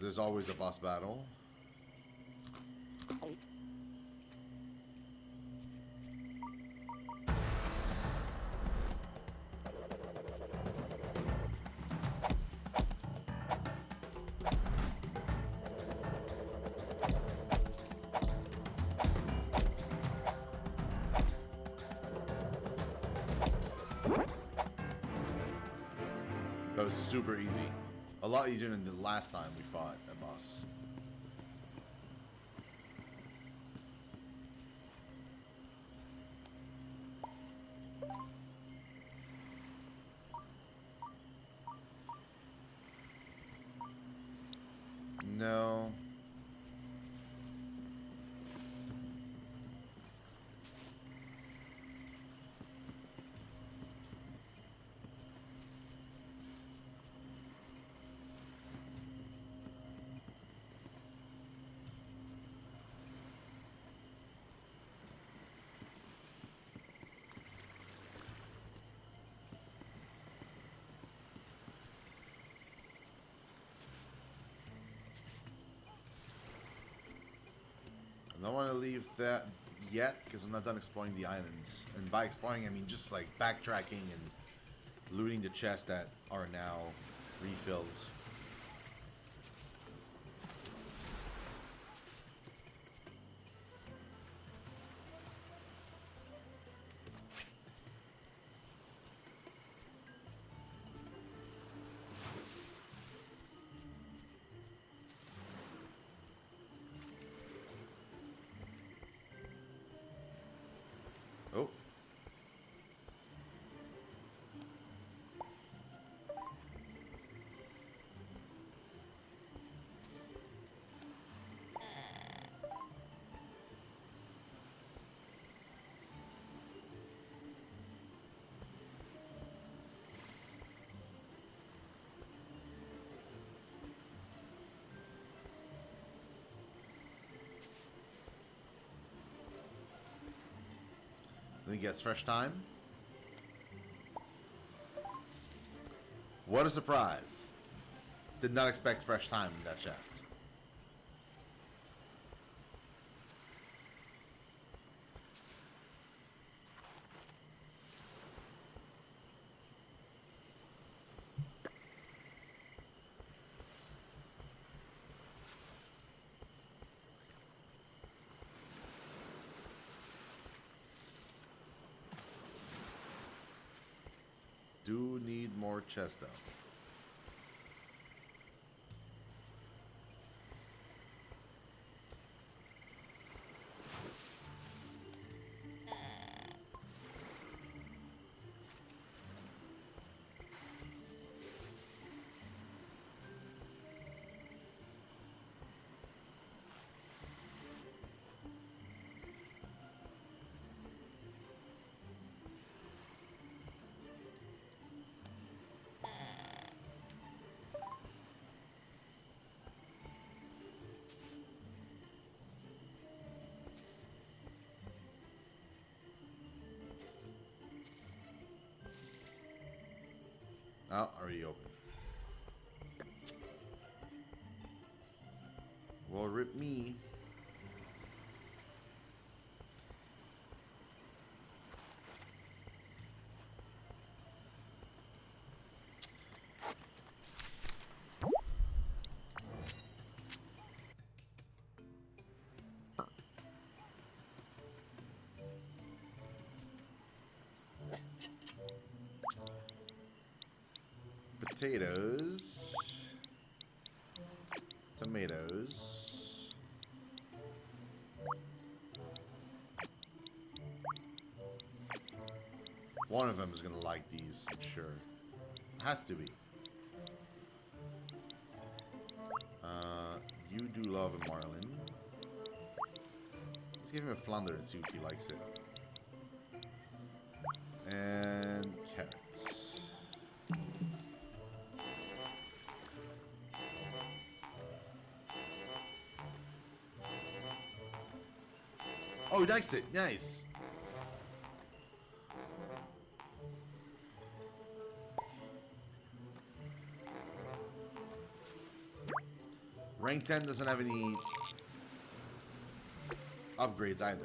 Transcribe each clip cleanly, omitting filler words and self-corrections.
There's always a boss battle. That was super easy. A lot easier than the last time we fought a boss. No. I don't want to leave that yet because I'm not done exploring the islands. And by exploring, I mean just like backtracking and looting the chests that are now refilled. Oh. Then he gets fresh time. What a surprise. Did not expect fresh time in that chest. Do need more chest though. Oh, already open. Well, rip me. Potatoes. Tomatoes. One of them is gonna like these, I'm sure. Has to be. You do love a marlin. Let's give him a flounder and see if he likes it. And carrots. Oh, he likes it. Nice. Rank 10 doesn't have any upgrades either.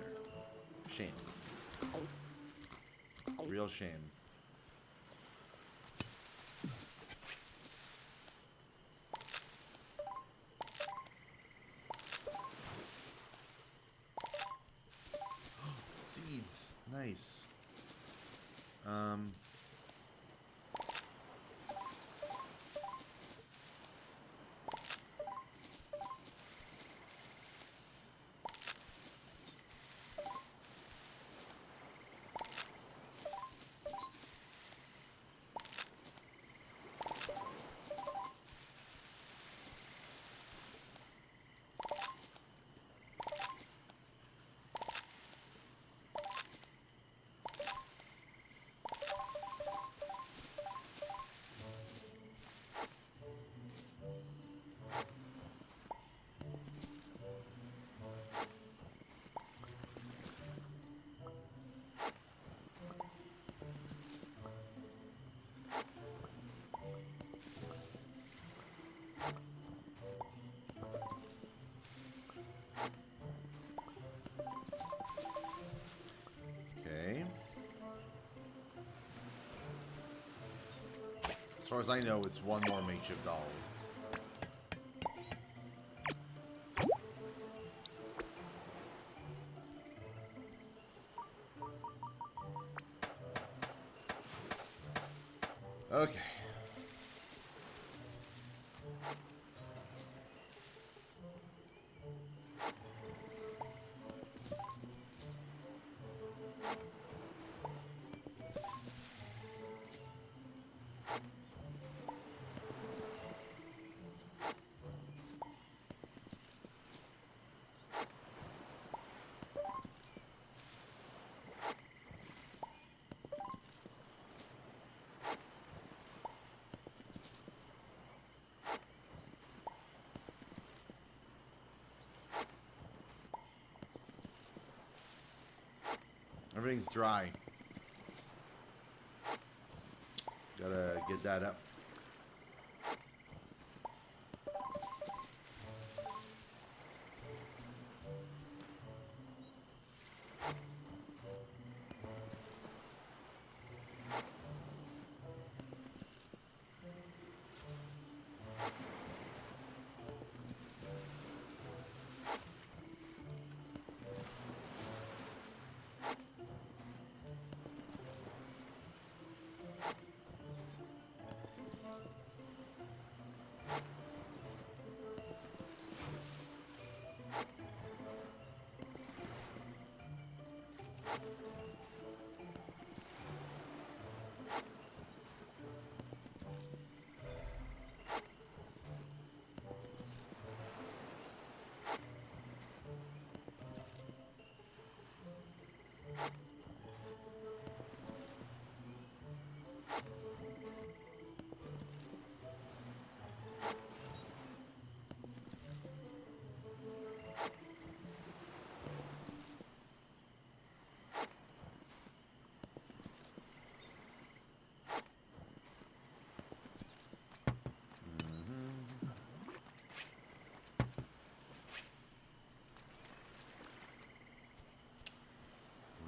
Shame. Real shame. Seeds. Nice. Okay. As far as I know, it's one more makeshift doll. Okay. Everything's dry. Gotta get that up.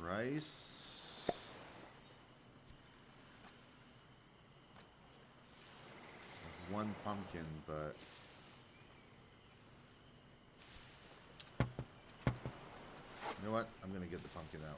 Rice. One pumpkin, but you know what? I'm gonna get the pumpkin out.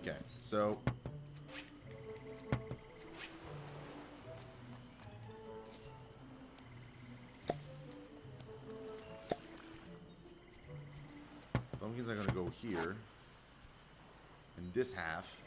Okay, so pumpkins are gonna go here in this half.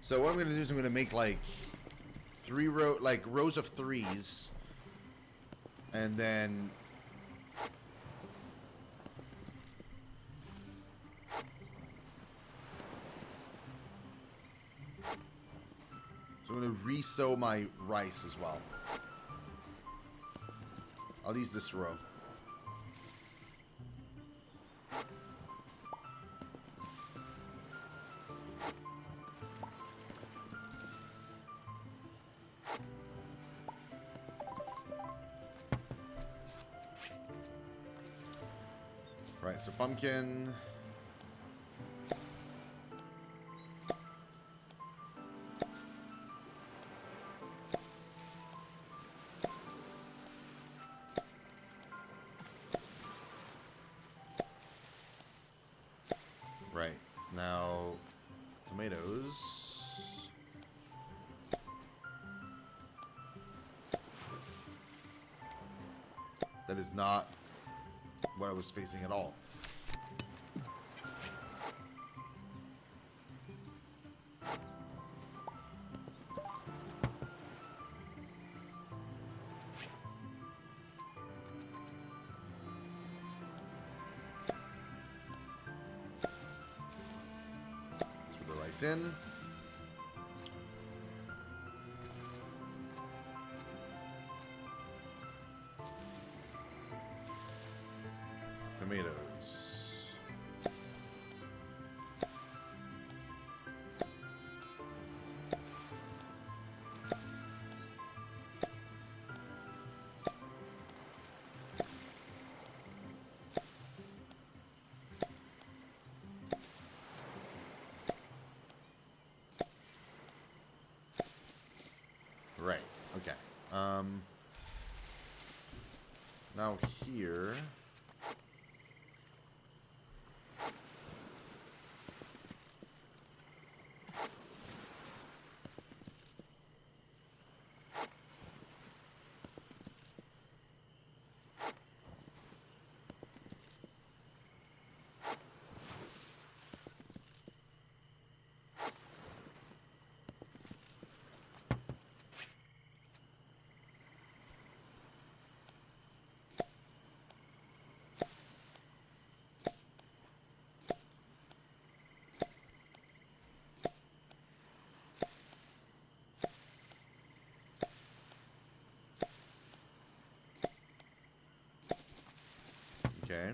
So what I'm gonna do is I'm gonna make like rows of threes, and then so I'm gonna re-sow my rice as well. I'll use this row. Right, so pumpkin. Right, now tomatoes. That is not what I was facing at all. Let's put the rice in. Tomatoes. Right, okay. Now here. Okay.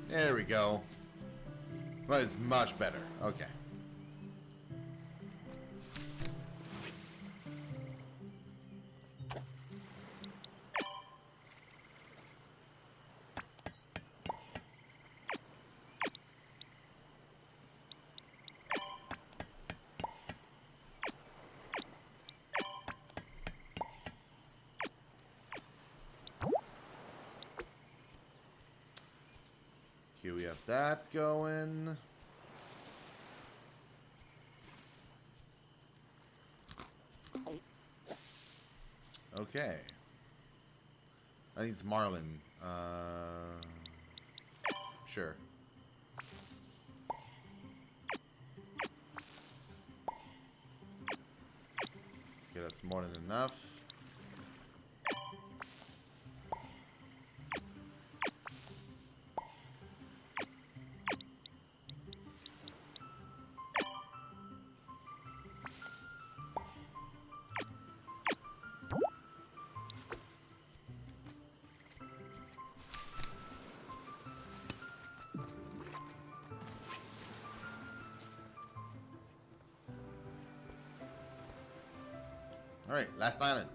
There we go. That is much better. Okay. Okay, we have that going. Okay. I think it's Marlin. Sure. Okay, that's more than enough. Alright, last island.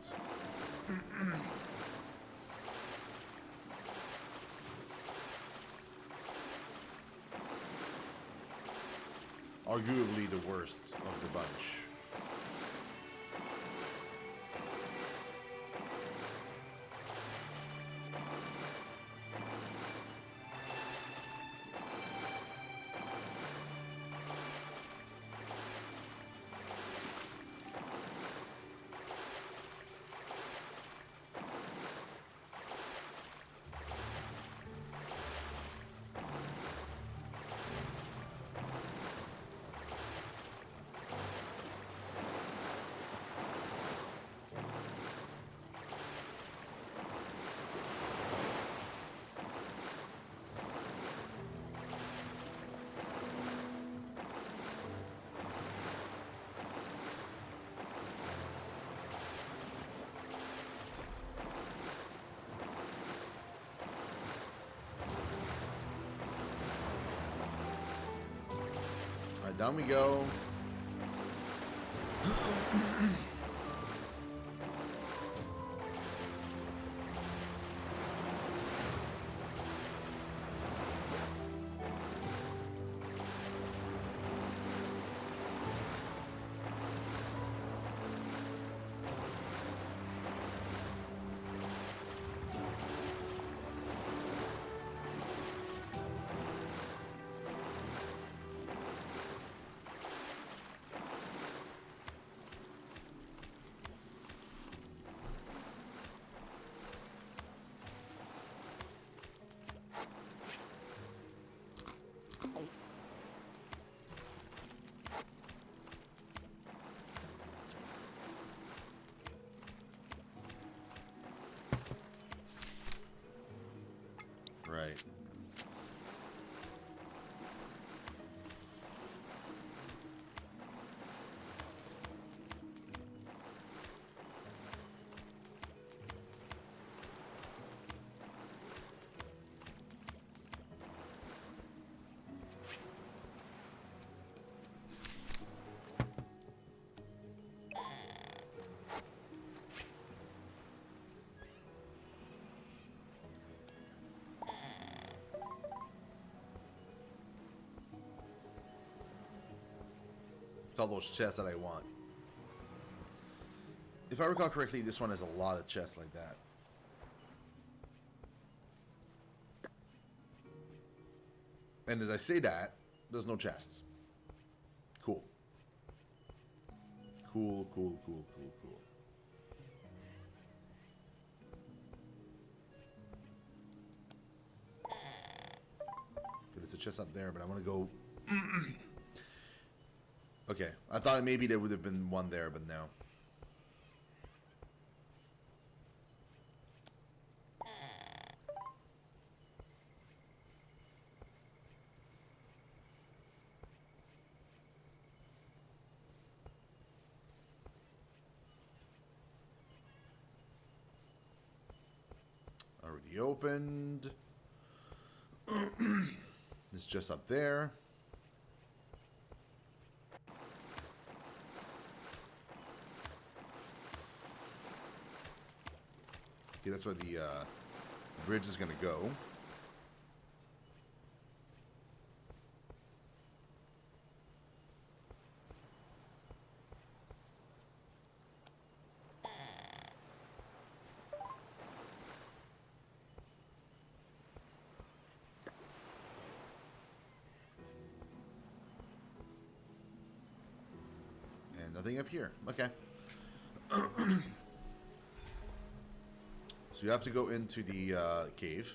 Arguably the worst of the bunch. Alright, down we go. Right. It's all those chests that I want. If I recall correctly, this one has a lot of chests like that. And as I say that, there's no chests. Cool. Cool, cool, cool, cool, cool. There's a chest up there, but I want to go... Okay, I thought maybe there would have been one there, but no. Already opened. It's just up there. Okay, that's where the bridge is going to go. Nothing up here. Okay. So you have to go into the cave.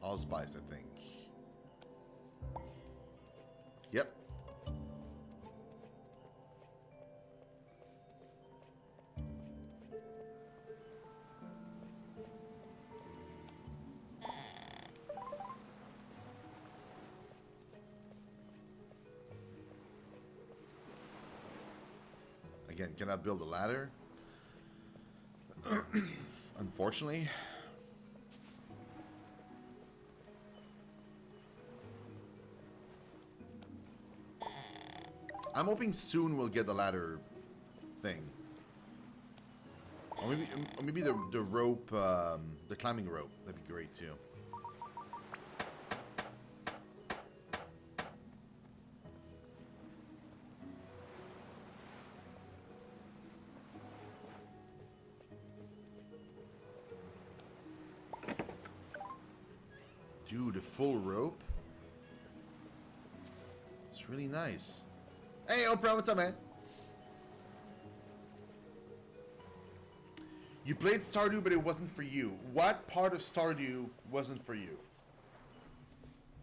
All spice, I think. Yep. Again, cannot build a ladder. Unfortunately. I'm hoping soon we'll get the ladder thing. Or maybe the rope, the climbing rope. That'd be great too. Dude, a full rope? It's really nice. Hey, Oprah, what's up, man? You played Stardew, but it wasn't for you. What part of Stardew wasn't for you?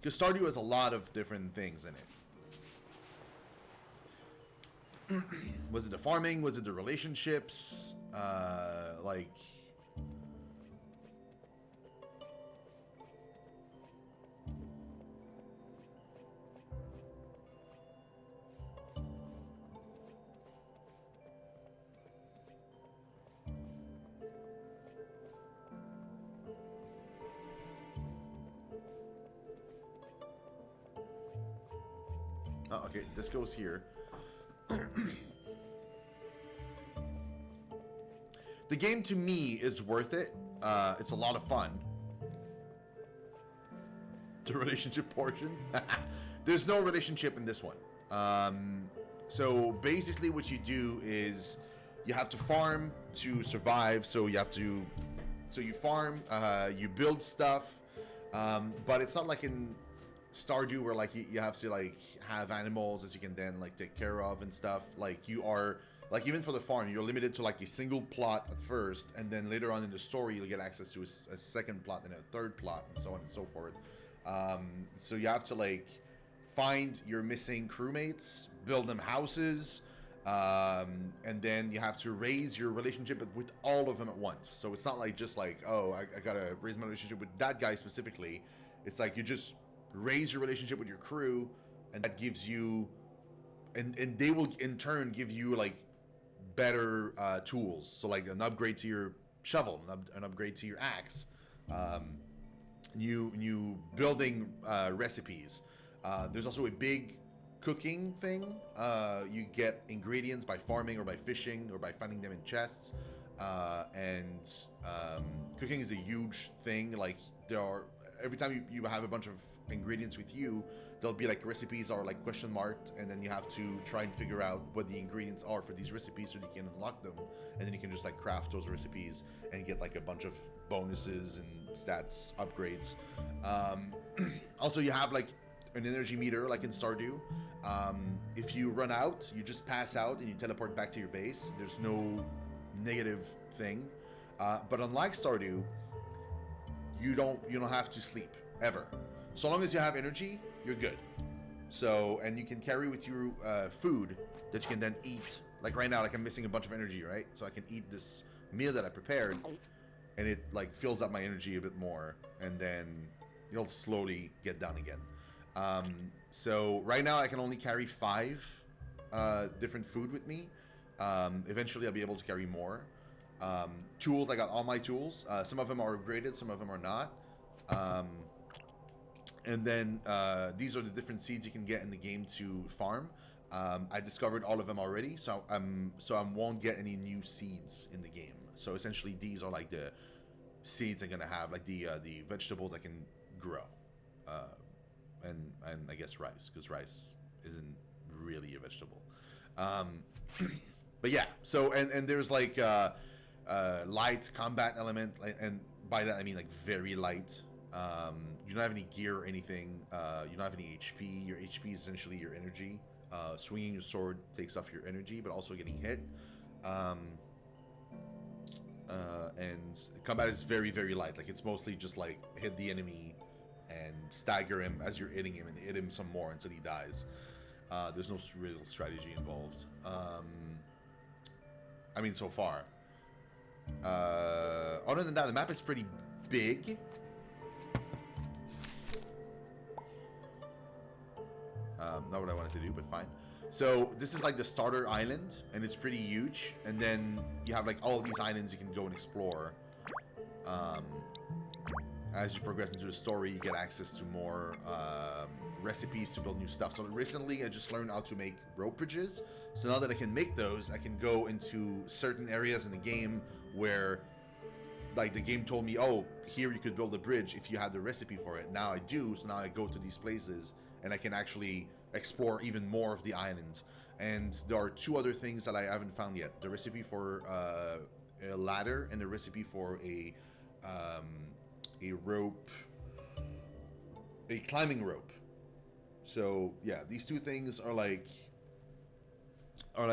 Because Stardew has a lot of different things in it. Was it the farming? Was it the relationships? Like... Oh, okay, this goes here. The game to me is worth it. It's a lot of fun. The relationship portion? There's no relationship in this one. So basically what you do is you have to farm to survive. So you have to... So you farm, you build stuff. But it's not like in Stardew where like you have to like have animals that you can then like take care of and stuff. Like you are like, even for the farm, you're limited to like a single plot at first, and then later on in the story you'll get access to a second plot and a third plot and so on and so forth. So you have to like find your missing crewmates, build them houses, and then you have to raise your relationship with all of them at once. So it's not like just like, oh, I gotta raise my relationship with that guy specifically. It's like you just raise your relationship with your crew, and that gives you, and they will in turn give you like better tools. So like an upgrade to your shovel, an upgrade to your axe, new building recipes. There's also a big cooking thing. You get ingredients by farming or by fishing or by finding them in chests. And cooking is a huge thing. Like there are, every time you have a bunch of ingredients with you, there'll be like recipes are like question marked, and then you have to try and figure out what the ingredients are for these recipes so that you can unlock them, and then you can just like craft those recipes and get like a bunch of bonuses and stats upgrades. Also, you have like an energy meter like in Stardew. If you run out, you just pass out and you teleport back to your base. There's no negative thing. But unlike Stardew, you don't have to sleep ever. So long as you have energy, you're good. So, and you can carry with you food that you can then eat. Like right now, like I'm missing a bunch of energy, right? So I can eat this meal that I prepared, and it like fills up my energy a bit more, and then you'll slowly get down again. So right now I can only carry 5 different food with me. Eventually I'll be able to carry more. Tools, I got all my tools. Some of them are upgraded, some of them are not. And then these are the different seeds you can get in the game to farm. I discovered all of them already, so I won't get any new seeds in the game. So essentially, these are like the seeds I'm gonna have, like the vegetables I can grow, and I guess rice, because rice isn't really a vegetable. But yeah, so and there's like light combat element, and by that I mean like very light. You don't have any gear or anything. You don't have any HP. Your HP is essentially your energy. Swinging your sword takes off your energy, but also getting hit. And combat is very, very light. Like, it's mostly just like hit the enemy and stagger him as you're hitting him, and hit him some more until he dies. There's no real strategy involved. I mean, so far. Other than that, the map is pretty big. Not what I wanted to do, but fine. So this is like the starter island, and it's pretty huge. And then you have like all these islands you can go and explore. As you progress into the story, you get access to more recipes to build new stuff. So recently, I just learned how to make rope bridges. So now that I can make those, I can go into certain areas in the game where, like, the game told me, oh, here you could build a bridge if you had the recipe for it. Now I do, so now I go to these places and I can actually explore even more of the island. And there are two other things that I haven't found yet: the recipe for a ladder and the recipe for a rope, a climbing rope. So yeah, these two things are like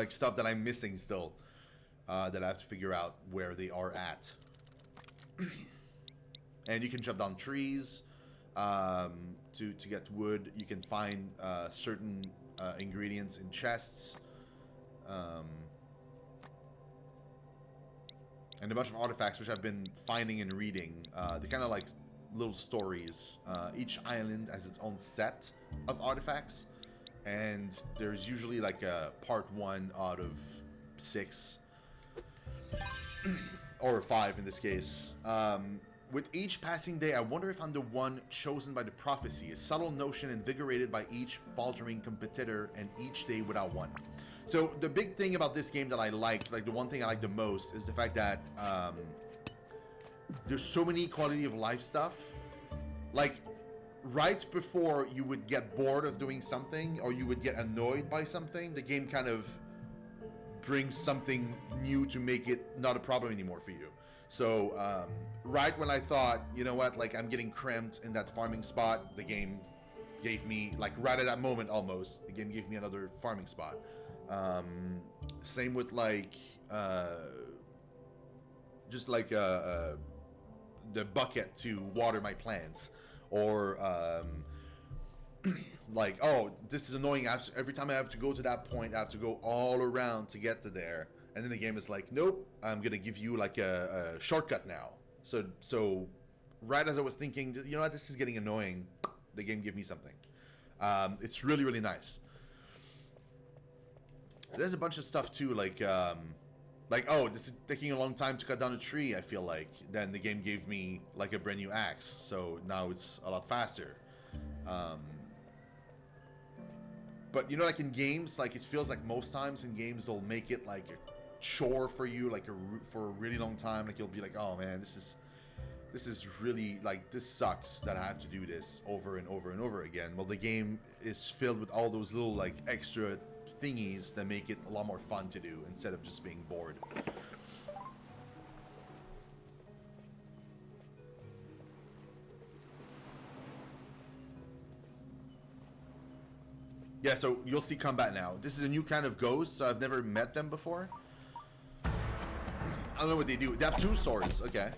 stuff that I'm missing still, that I have to figure out where they are at. And you can jump down trees to get wood. You can find certain ingredients in chests, and a bunch of artifacts which I've been finding and reading. They're kind of like little stories. Each island has its own set of artifacts, and there's usually like a part 1 out of 6 or 5 in this case. With each passing day, I wonder if I'm the one chosen by the prophecy, a subtle notion invigorated by each faltering competitor, and each day without one. So the big thing about this game that I like the one thing I like the most, is the fact that there's so many quality of life stuff. Like, right before you would get bored of doing something, or you would get annoyed by something, the game kind of brings something new to make it not a problem anymore for you. So right when I thought, you know what, like, I'm getting cramped in that farming spot, the game gave me, like, right at that moment almost, the game gave me another farming spot. Same with like just like the bucket to water my plants, or like, oh, this is annoying. Every time I have to go to that point, I have to go all around to get to there. And then the game is like, nope, I'm gonna give you like a shortcut now. So right as I was thinking, you know what, this is getting annoying, the game gave me something. It's really, really nice. There's a bunch of stuff too, like, oh, this is taking a long time to cut down a tree, I feel like. Then the game gave me like a brand new axe, so now it's a lot faster. But you know, like in games, like, it feels like most times in games they'll make it like a chore for you, like for a really long time. Like, you'll be like, oh man, this is really, like, this sucks that I have to do this over and over and over again. Well, the game is filled with all those little, like, extra thingies that make it a lot more fun to do instead of just being bored. Yeah, so you'll see combat now. This is a new kind of ghost, so I've never met them before. I don't know what they do. They have 2 swords. Okay.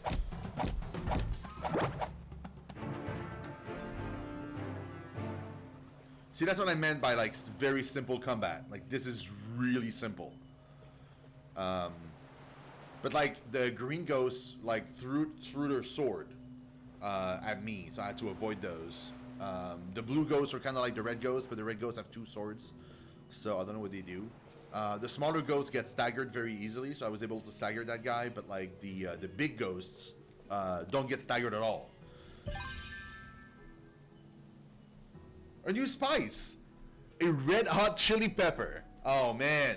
See, that's what I meant by, like, very simple combat. Like, this is really simple. But, like, the green ghosts, like, threw their sword at me, so I had to avoid those. The blue ghosts are kind of like the red ghosts, but the red ghosts have 2 swords, so I don't know what they do. The smaller ghosts get staggered very easily, so I was able to stagger that guy, but like the big ghosts don't get staggered at all. A new spice! A red hot chili pepper. Oh man.